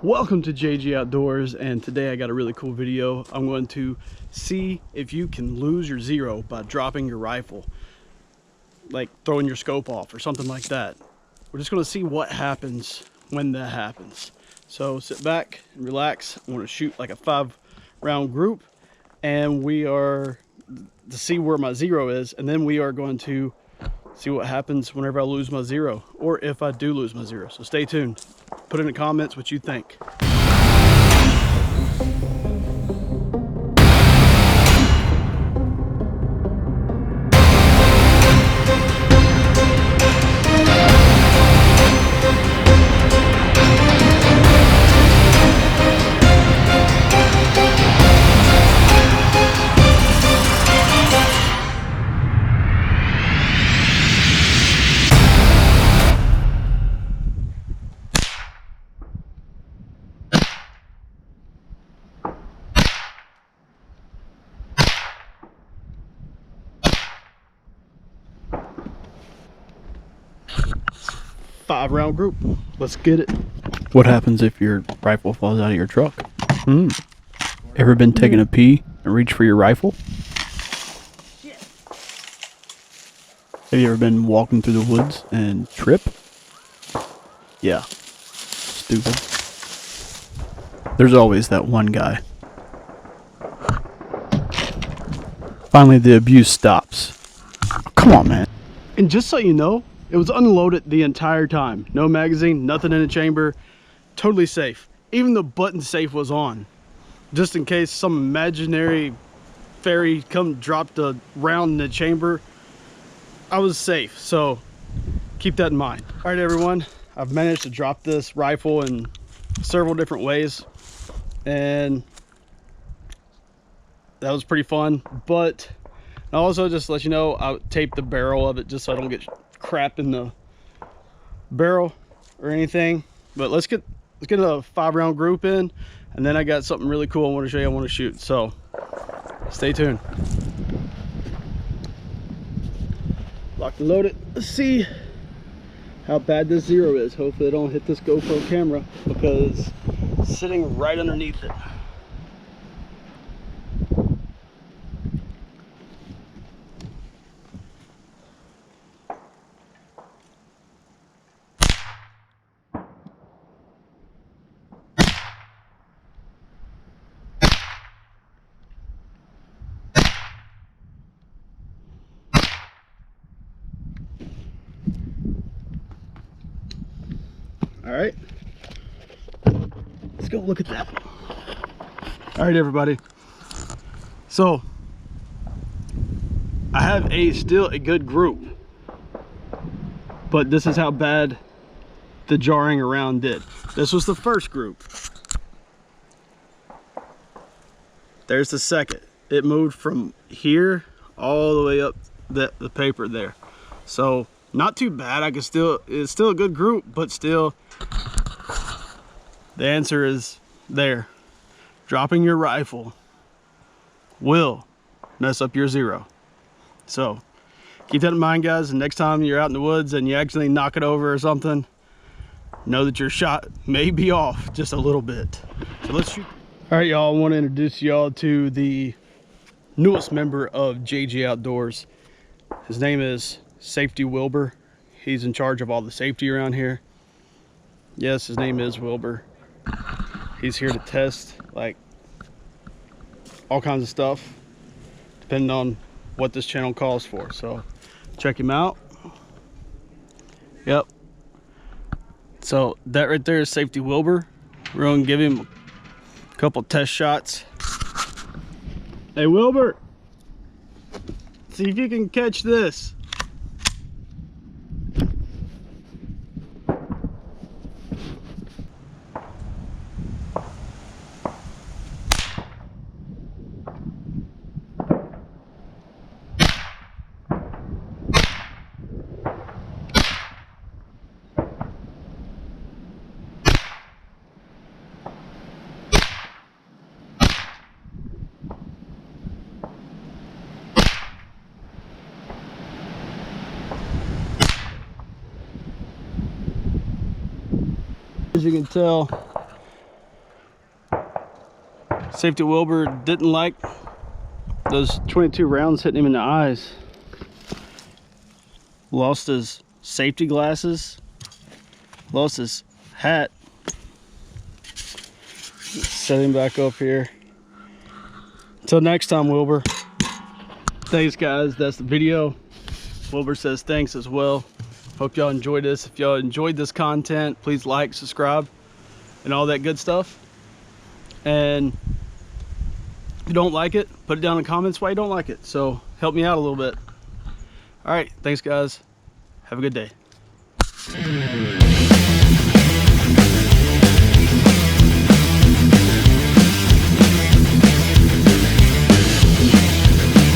Welcome to JG Outdoors, and today I got a really cool video. I'm going to see if you can lose your zero by dropping your rifle, like throwing your scope off or something like that. We're just going to see what happens when that happens. So sit back and relax. I'm going to shoot like a 5-round group, and we are to see where my zero is, and then we are going to see what happens whenever I lose my zero, or if I do lose my zero. So stay tuned. Put in the comments what you think. 5-round group. Let's get it. What happens if your rifle falls out of your truck? Ever been taking a pee and reach for your rifle? Have you ever been walking through the woods and trip? Yeah. Stupid. There's always that one guy. Finally, the abuse stops. Come on, man. And just so you know, it was unloaded the entire time. No magazine, nothing in the chamber. Totally safe. Even the button safe was on, just in case some imaginary fairy come drop the round in the chamber. I was safe, so keep that in mind. All right, everyone, I've managed to drop this rifle in several different ways, and that was pretty fun. But also, just to let you know, I taped the barrel of it just so I don't get crap in the barrel or anything. But let's get a 5-round group in, and then I got something really cool I want to show you. I want to shoot, so stay tuned. Locked and loaded. Let's see how bad this zero is. Hopefully I don't hit this GoPro camera because it's sitting right underneath it. All right, let's go look at that. All right, everybody. So I have still a good group, but this is how bad the jarring around did. This was the first group. There's the second. It moved from here all the way up the paper there. So not too bad. It's still a good group, but still the answer is there. Dropping your rifle will mess up your zero. So keep that in mind, guys. And next time you're out in the woods and you actually knock it over or something, know that your shot may be off just a little bit. So let's shoot. All right, y'all, I want to introduce y'all to the newest member of JG Outdoors. His name is Safety Wilbur. He's in charge of all the safety around here. Yes, his name is Wilbur. He's here to test like all kinds of stuff depending on what this channel calls for. So check him out. Yep. So that right there is Safety Wilbur. We're gonna give him a couple test shots. Hey, Wilbur, see if you can catch this. As you can tell, Safety Wilbur didn't like those 22 rounds hitting him in the eyes. Lost his safety glasses, lost his hat. Set him back up here. Until next time, Wilbur. Thanks, guys. That's the video. Wilbur says thanks as well. Hope y'all enjoyed this. If y'all enjoyed this content, please like, subscribe, and all that good stuff. And if you don't like it, put it down in the comments why you don't like it. So help me out a little bit. All right, thanks, guys. Have a good day.